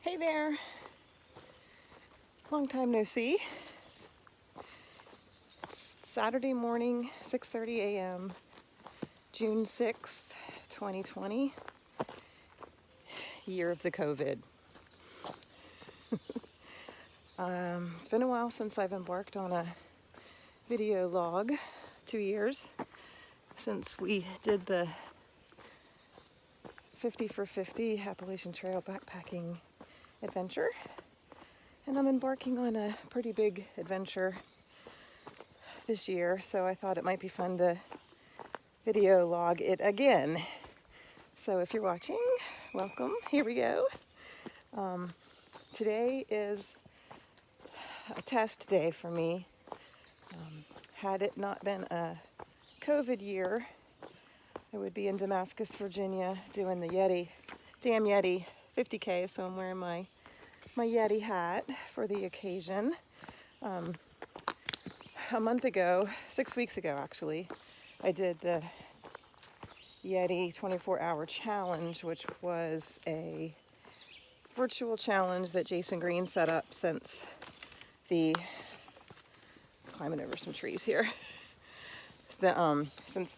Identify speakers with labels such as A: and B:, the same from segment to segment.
A: Hey there, long time no see. It's Saturday morning, 6:30 a.m., June 6th, 2020, year of the COVID. It's been a while since I've embarked on a video log, 2 years since we did the 50 for 50 Appalachian Trail backpacking adventure. And I'm embarking on a pretty big adventure this year, so I thought it might be fun to video log it again. So if you're watching, welcome. Here we go. Today is a test day for me. Had it not been a COVID year, I would be in Damascus, Virginia, doing the Damn Yeti 50K, so I'm wearing my Yeti hat for the occasion. A month ago, 6 weeks ago actually, I did the Yeti 24-hour challenge, which was a virtual challenge that Jason Green set up since climbing over some trees here. Since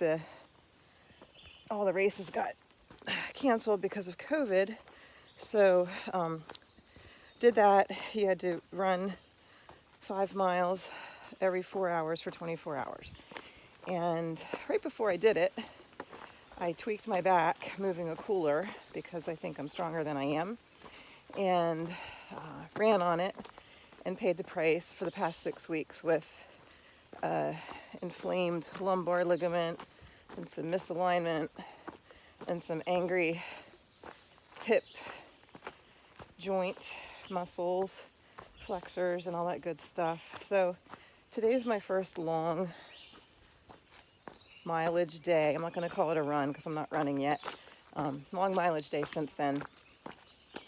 A: all the races got canceled because of COVID. So did that. You had to run 5 miles every 4 hours for 24 hours. And right before I did it, I tweaked my back moving a cooler because I think I'm stronger than I am, and ran on it and paid the price for the past 6 weeks with inflamed lumbar ligament and some misalignment and some angry hip joint muscles, flexors, and all that good stuff. So today's my first long mileage day. I'm not going to call it a run because I'm not running yet. Long mileage day since then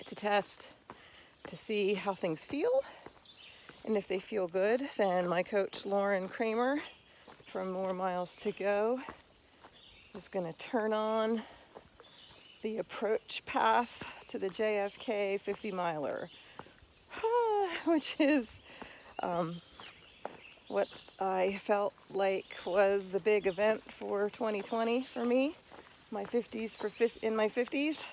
A: to test to see how things feel. And if they feel good, then my coach Lauren Kramer from More Miles to Go is going to turn on the approach path to the JFK 50 miler, which is what I felt like was the big event for 2020 for me, in my 50s.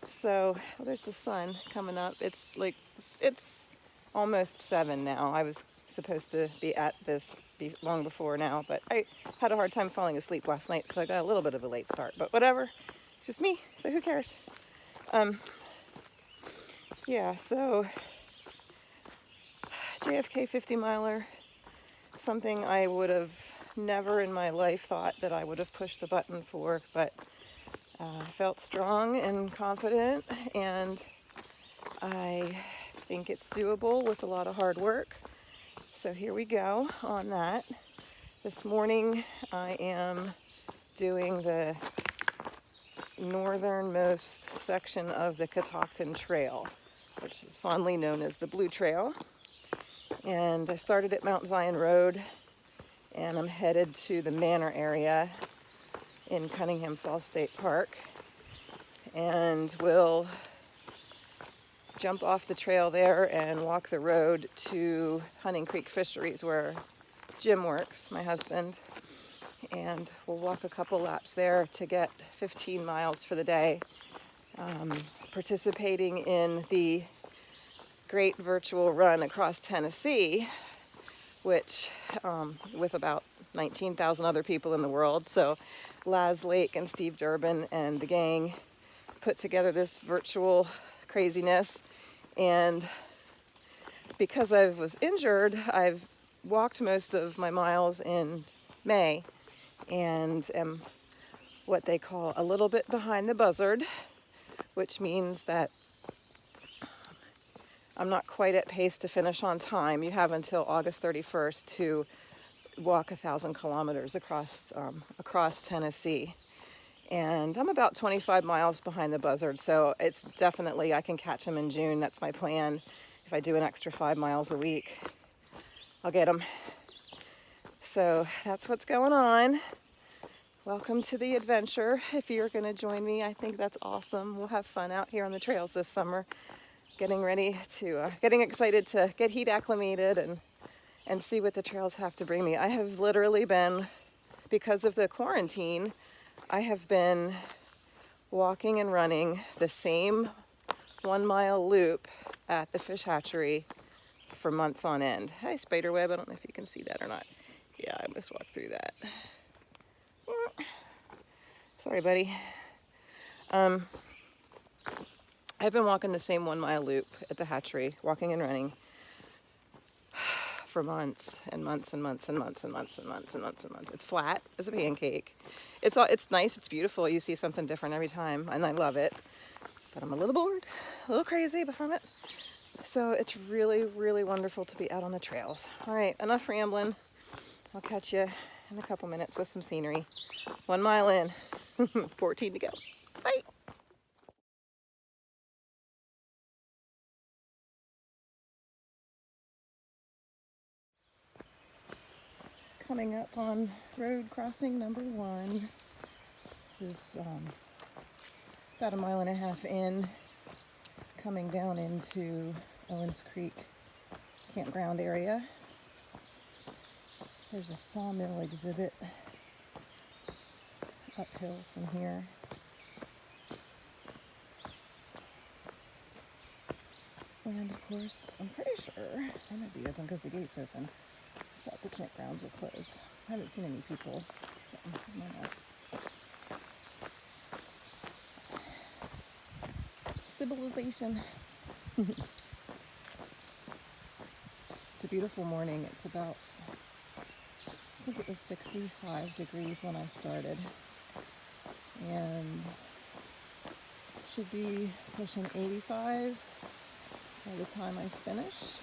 A: So there's the sun coming up. It's almost 7 now. I was supposed to be at this long before now, but I had a hard time falling asleep last night, so I got a little bit of a late start, but whatever. It's just me, so who cares? So JFK 50 miler, something I would have never in my life thought that I would have pushed the button for, but felt strong and confident, and I think it's doable with a lot of hard work. So here we go on that. This morning I am doing the northernmost section of the Catoctin Trail, which is fondly known as the Blue Trail. And I started at Mount Zion Road, and I'm headed to the Manor Area in Cunningham Falls State Park, and we'll jump off the trail there and walk the road to Hunting Creek Fisheries, where Jim works, my husband, and we'll walk a couple laps there to get 15 miles for the day, participating in the great virtual run across Tennessee, which with about 19,000 other people in the world. So Laz Lake and Steve Durbin and the gang put together this virtual craziness, and because I was injured, I've walked most of my miles in May and am what they call a little bit behind the buzzard, which means that I'm not quite at pace to finish on time. You have until August 31st to walk 1,000 kilometers across Tennessee. And I'm about 25 miles behind the buzzard, so it's definitely, I can catch him in June. That's my plan. If I do an extra 5 miles a week, I'll get him. So that's what's going on. Welcome to the adventure. If you're going to join me, I think that's awesome. We'll have fun out here on the trails this summer. getting ready to, getting excited to get heat acclimated and see what the trails have to bring me. I have literally been, because of the quarantine, I have been walking and running the same 1 mile loop at the fish hatchery for months on end. Hi, spiderweb. I don't know if you can see that or not. Yeah, I must walk through that. Sorry, buddy. I've been walking the same 1 mile loop at the hatchery, walking and running for months and months and months and months and months and months and months and months. It's flat as a pancake. It's nice, it's beautiful. You see something different every time, and I love it. But I'm a little bored, a little crazy from it. So it's really, really wonderful to be out on the trails. All right, enough rambling. I'll catch you in a couple minutes with some scenery. 1 mile in, 14 to go. Bye. Coming up on road crossing number 1. This is about 1.5 miles in, coming down into Owens Creek campground area. There's a sawmill exhibit uphill from here. And of course, I'm pretty sure they might be open because the gate's open. I thought the campgrounds were closed. I haven't seen any people, so I don't know. Civilization. It's a beautiful morning. It's about, I think it was 65 degrees when I started, and should be pushing 85 by the time I finish.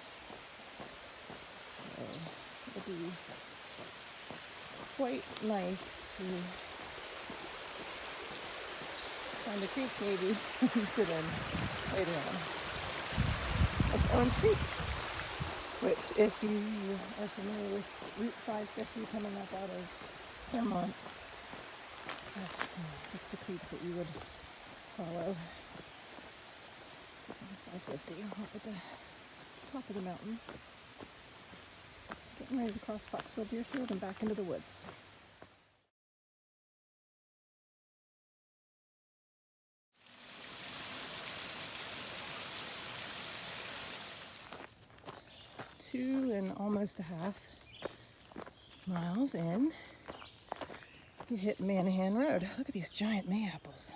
A: So it'll be quite nice to find a creek maybe and sit in later on. It's Owens Creek, which, if you are familiar with Route 550 coming up out of Vermont, that's the creek that you would follow. 550 up at the top of the mountain. Getting ready to cross Foxfield Deerfield and back into the woods. Two and almost a half miles in, you hit Manahan Road. Look at these giant mayaples.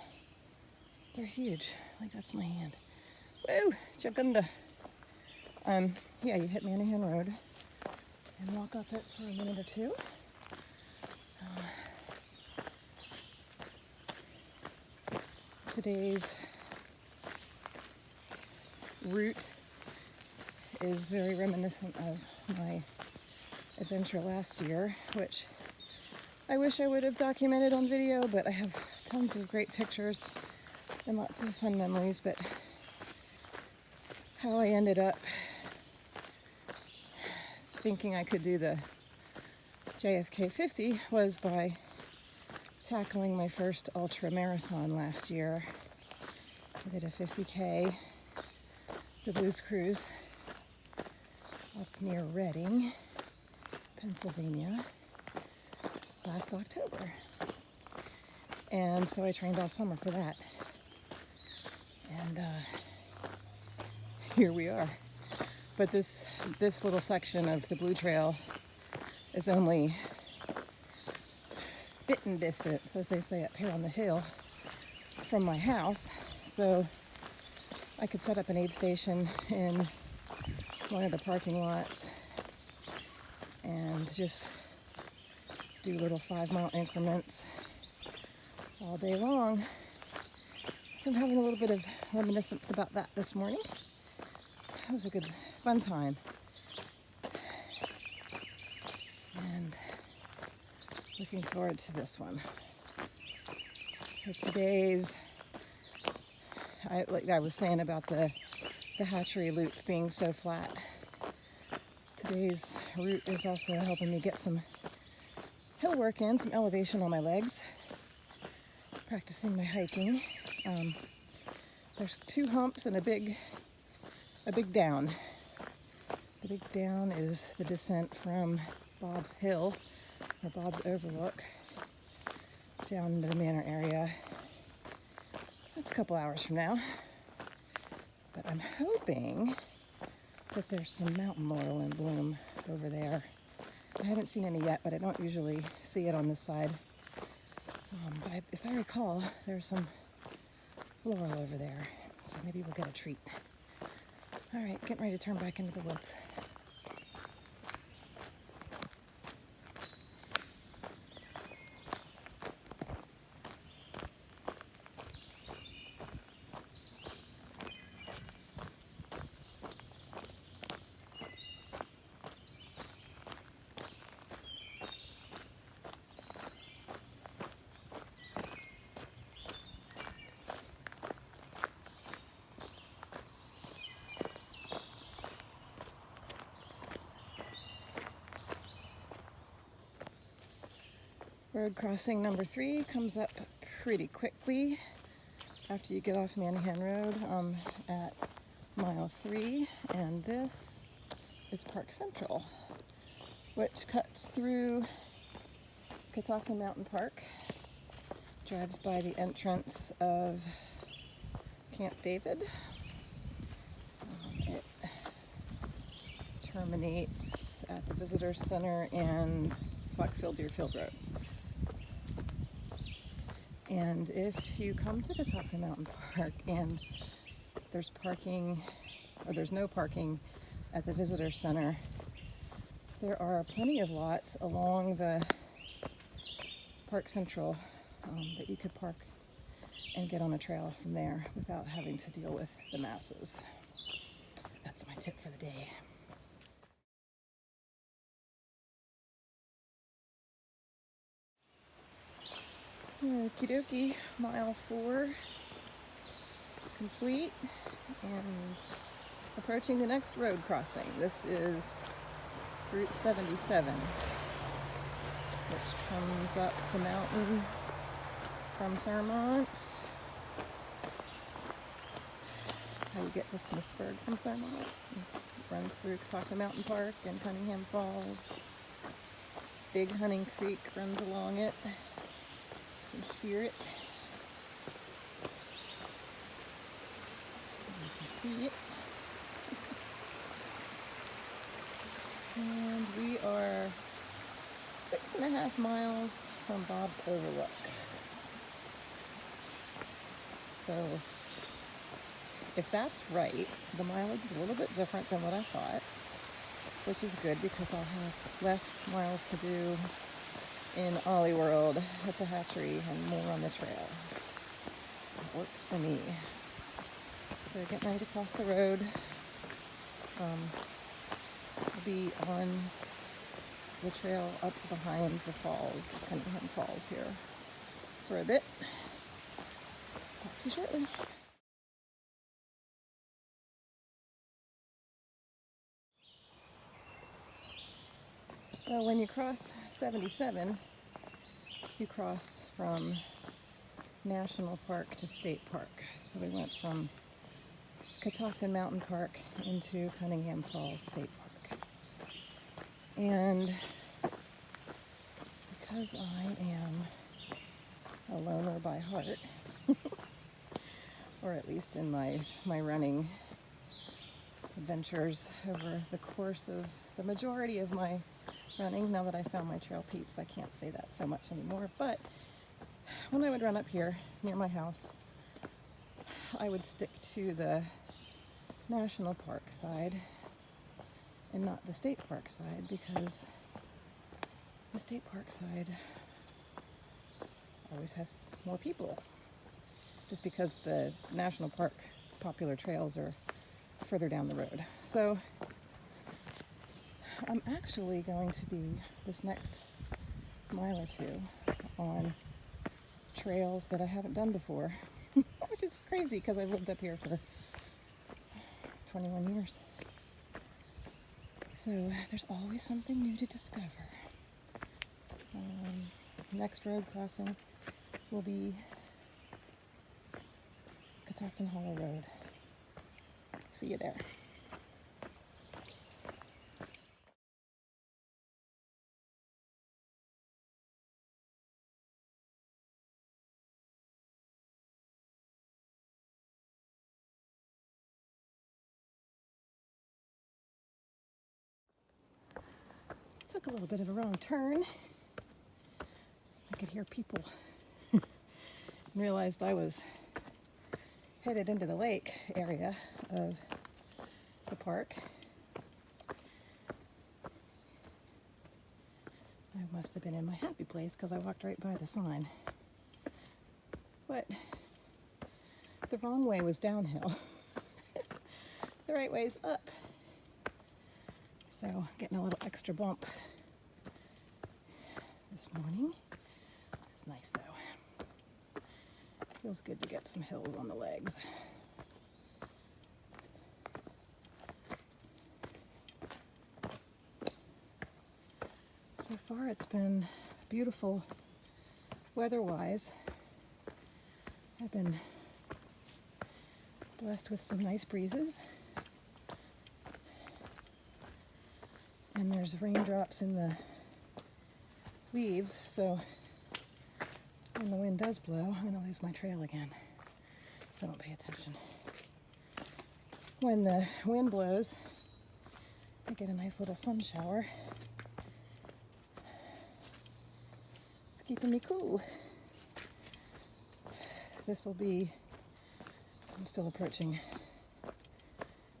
A: They're huge. Like, that's my hand. Woo! Chagunda. Yeah, you hit Manahan Road and walk up it for a minute or two. Today's route is very reminiscent of my adventure last year, which I wish I would have documented on video, but I have tons of great pictures and lots of fun memories. But how I ended up thinking I could do the JFK 50 was by tackling my first ultra marathon last year. I did a 50K, the Blues Cruise, up near Reading, Pennsylvania, last October. And so I trained all summer for that. And here we are. But this little section of the Blue Trail is only spitting distance, as they say up here on the hill, from my house. So I could set up an aid station in one of the parking lots and just do little 5-mile increments all day long. So I'm having a little bit of reminiscence about that this morning. It was a good, fun time. And looking forward to this one. For today's, like I was saying about the hatchery loop being so flat, today's route is also helping me get some hill work in, some elevation on my legs, practicing my hiking. There's 2 humps and a big a big down. The big down is the descent from Bob's Hill, or Bob's Overlook, down into the Manor Area. That's a couple hours from now. But I'm hoping that there's some mountain laurel in bloom over there. I haven't seen any yet, but I don't usually see it on this side. But if I recall, there's some laurel over there, so maybe we'll get a treat. All right, getting ready to turn back into the woods. Road crossing number 3 comes up pretty quickly after you get off Manhattan Road at mile 3, and this is Park Central, which cuts through Catoctin Mountain Park, drives by the entrance of Camp David. It terminates at the Visitor Center and Foxfield Deerfield Road. And if you come to Catoctin Mountain Park and there's parking, or there's no parking at the Visitor Center, there are plenty of lots along the Park Central that you could park and get on a trail from there without having to deal with the masses. That's my tip for the day. Okie dokie, mile 4 complete and approaching the next road crossing. This is Route 77, which comes up the mountain from Thurmont. That's how you get to Smithsburg from Thurmont. It runs through Catoctin Mountain Park and Cunningham Falls. Big Hunting Creek runs along it. You can hear it. You can see it. And we are 6.5 miles from Bob's Overlook. So if that's right, the mileage is a little bit different than what I thought, which is good because I'll have less miles to do in Ollie World at the hatchery and more on the trail. It works for me. So getting ready to cross the road. I'll be on the trail up behind the falls, Cunningham Falls here, for a bit. Talk to you shortly. So when you cross 77, you cross from National Park to State Park. So we went from Catoctin Mountain Park into Cunningham Falls State Park. And because I am a loner by heart, or at least in my running adventures over the course of the majority of my running, now that I found my trail peeps, I can't say that so much anymore, but when I would run up here near my house, I would stick to the national park side and not the state park side, because the state park side always has more people, just because the national park popular trails are further down the road. So I'm actually going to be, this next mile or two, on trails that I haven't done before, which is crazy because I've lived up here for 21 years. So there's always something new to discover. Next road crossing will be Catoctin Hollow Road. See you there. took a little bit of a wrong turn. I could hear people and realized I was headed into the lake area of the park. I must have been in my happy place because I walked right by the sign. But the wrong way was downhill. The right way's up. So getting a little extra bump this morning. This is nice though. Feels good to get some hills on the legs. So far it's been beautiful weather-wise. I've been blessed with some nice breezes. And there's raindrops in the leaves, so when the wind does blow, I'm going to lose my trail again if I don't pay attention. When the wind blows, I get a nice little sun shower. It's keeping me cool. This will be, I'm still approaching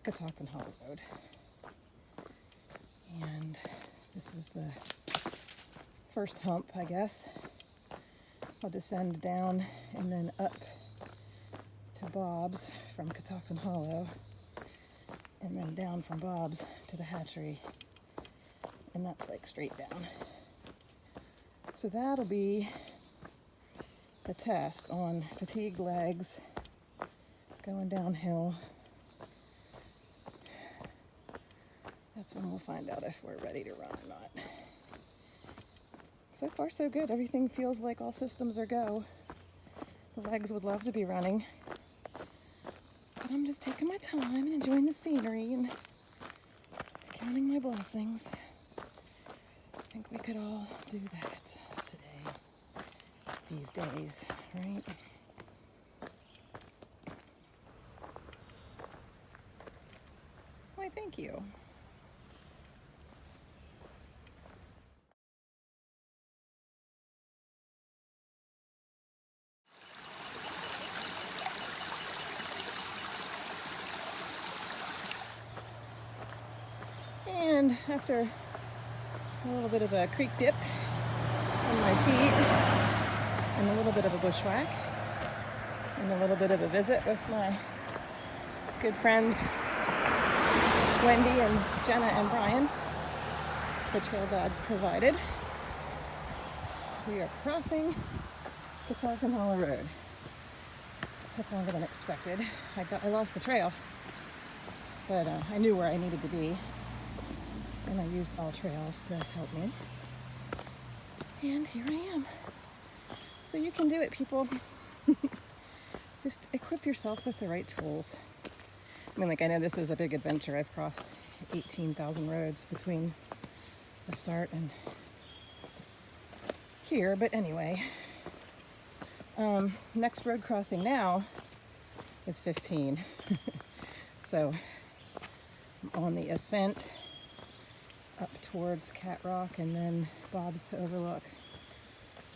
A: Catoctin Hollow Road. And this is the first hump, I guess. I'll descend down and then up to Bob's from Catoctin Hollow, and then down from Bob's to the hatchery, and that's like straight down. So that'll be the test on fatigued legs going downhill. That's when we'll find out if we're ready to run or not. So far so good. Everything feels like all systems are go. The legs would love to be running. But I'm just taking my time and enjoying the scenery and counting my blessings. I think we could all do that today, these days, right? Why, thank you. And after a little bit of a creek dip on my feet, and a little bit of a bushwhack, and a little bit of a visit with my good friends Wendy and Jenna and Brian, the trail gods provided, we are crossing Catoctin Hollow Road. It took longer than expected. I lost the trail, but I knew where I needed to be. And I used all trails to help me. And here I am. So you can do it, people. Just equip yourself with the right tools. I mean, like, I know this is a big adventure. I've crossed 18,000 roads between the start and here. But anyway, next road crossing now is 15. So I'm on the ascent up towards Cat Rock and then Bob's Overlook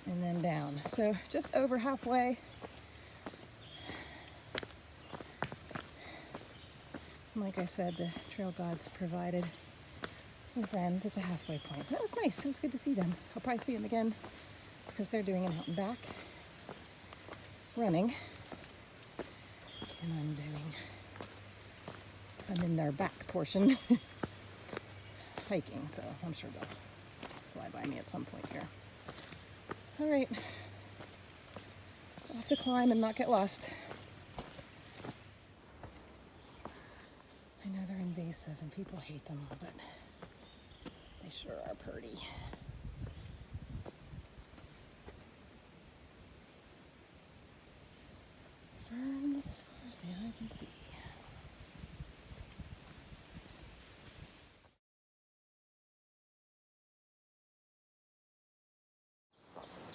A: and then down. So just over halfway. Like I said, the trail gods provided some friends at the halfway point. So that was nice. It was good to see them. I'll probably see them again because they're doing an out and back running. And I'm in their back portion hiking, so I'm sure they'll fly by me at some point here. All right, I'll have to climb and not get lost. I know they're invasive and people hate them, but they sure are pretty. Ferns as far as the eye can see.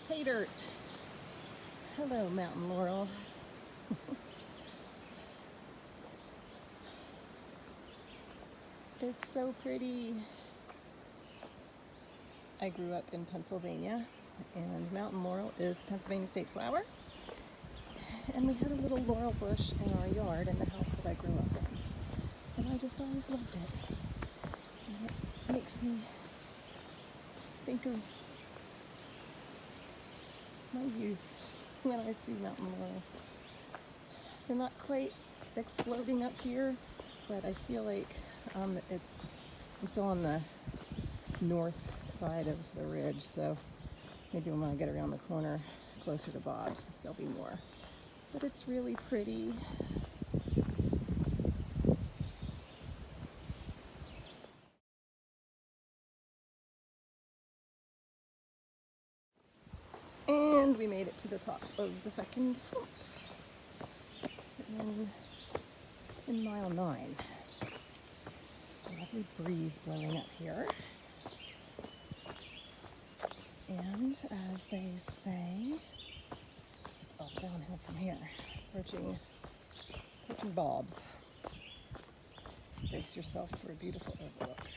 A: Hey dirt. Hello, mountain laurel. It's so pretty. I grew up in Pennsylvania, and mountain laurel is the Pennsylvania state flower. And we had a little laurel bush in our yard in the house that I grew up in. And I just always loved it. And it makes me think of my youth when I see mountain laurel. They're not quite exploding up here, but I feel like I'm still on the north side of the ridge, so maybe when I get around the corner closer to Bob's, there'll be more. But it's really pretty. And we made it to the top of the second hump in mile 9. There's a lovely breeze blowing up here. And as they say, it's all downhill from here. Approaching Bob's. Brace yourself for a beautiful overlook.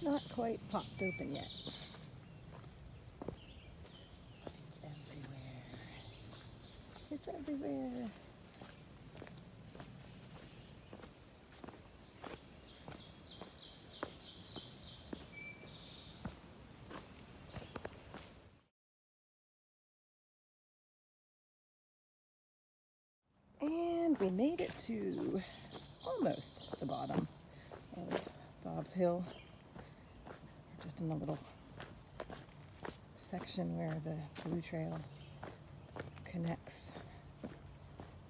A: Not quite popped open yet. It's everywhere. It's everywhere. And we made it to almost the bottom of Bob's Hill. We're just in the little section where the Blue Trail connects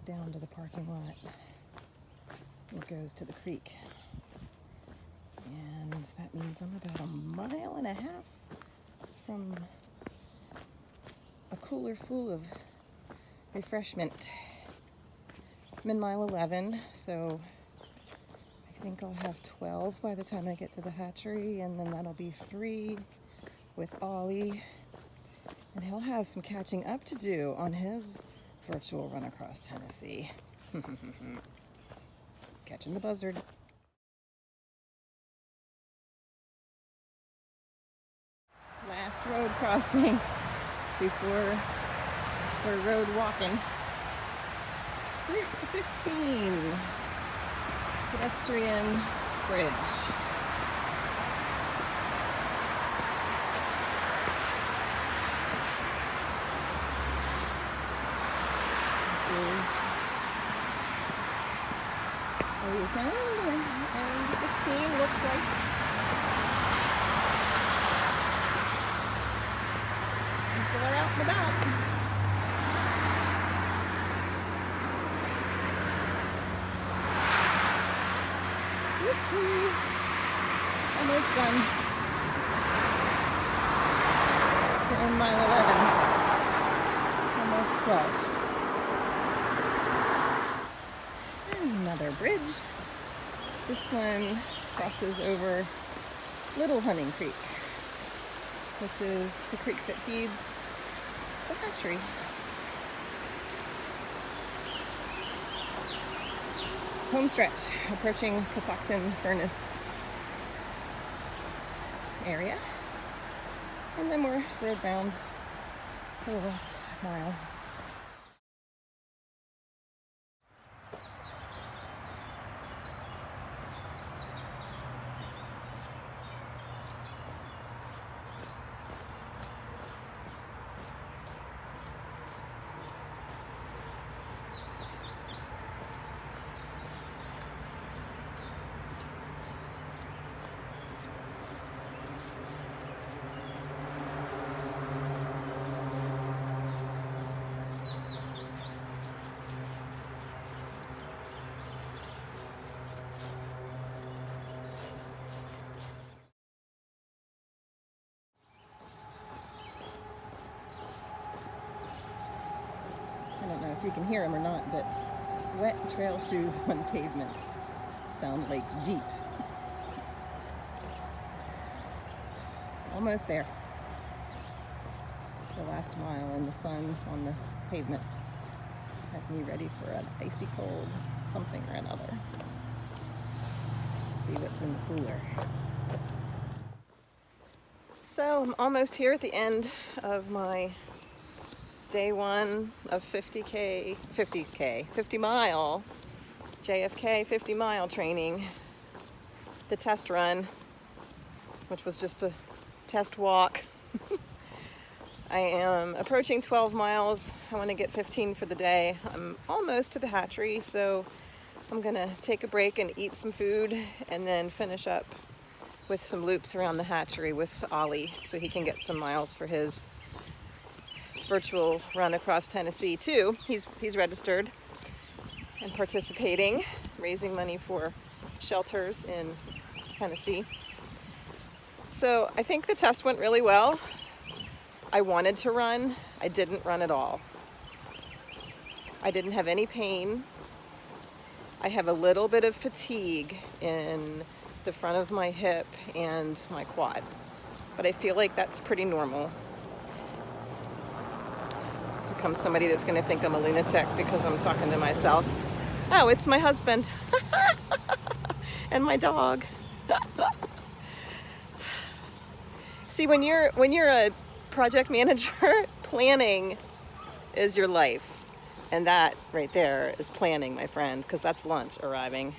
A: down to the parking lot. It goes to the creek. And that means I'm about 1.5 miles from a cooler full of refreshment. I'm in mile 11, so I think I'll have 12 by the time I get to the hatchery, and then that'll be 3 with Ollie. And he'll have some catching up to do on his virtual run across Tennessee. Catching the buzzard. Last road crossing before we're road walking. Route 15, pedestrian bridge. Is a weekend, and 15 looks like people are out and about. Almost done. We're in mile 11. Almost 12. And another bridge. This one crosses over Little Hunting Creek, which is the creek that feeds the hatchery. Home stretch, approaching Catoctin Furnace area, and then we're road bound for the last mile. I don't know if you can hear them or not, but wet trail shoes on pavement sound like Jeeps. Almost there. the last mile in the sun on the pavement has me ready for an icy cold something or another. Let's see what's in the cooler. So I'm almost here at the end of my day one of 50 mile JFK 50 mile training. The test run, which was just a test walk. I am approaching 12 miles. I want to get 15 for the day. I'm almost to the hatchery, so I'm gonna take a break and eat some food and then finish up with some loops around the hatchery with Ollie so he can get some miles for his virtual run across Tennessee too. He's registered and participating, raising money for shelters in Tennessee. So I think the test went really well. I wanted to run. I didn't run at all. I didn't have any pain. I have a little bit of fatigue in the front of my hip and my quad, but I feel like that's pretty normal. Here comes somebody that's going to think I'm a lunatic because I'm talking to myself. Oh, it's my husband and my dog. See, when you're a project manager, planning is your life. And that right there is planning, my friend, because that's lunch arriving.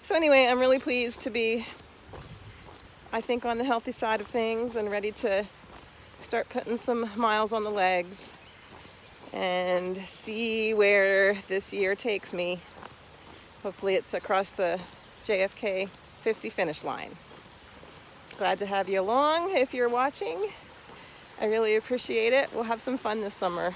A: So anyway, I'm really pleased to be, I think, on the healthy side of things and ready to start putting some miles on the legs and see where this year takes me. Hopefully it's across the JFK 50 finish line. Glad to have you along if you're watching. I really appreciate it. We'll have some fun this summer.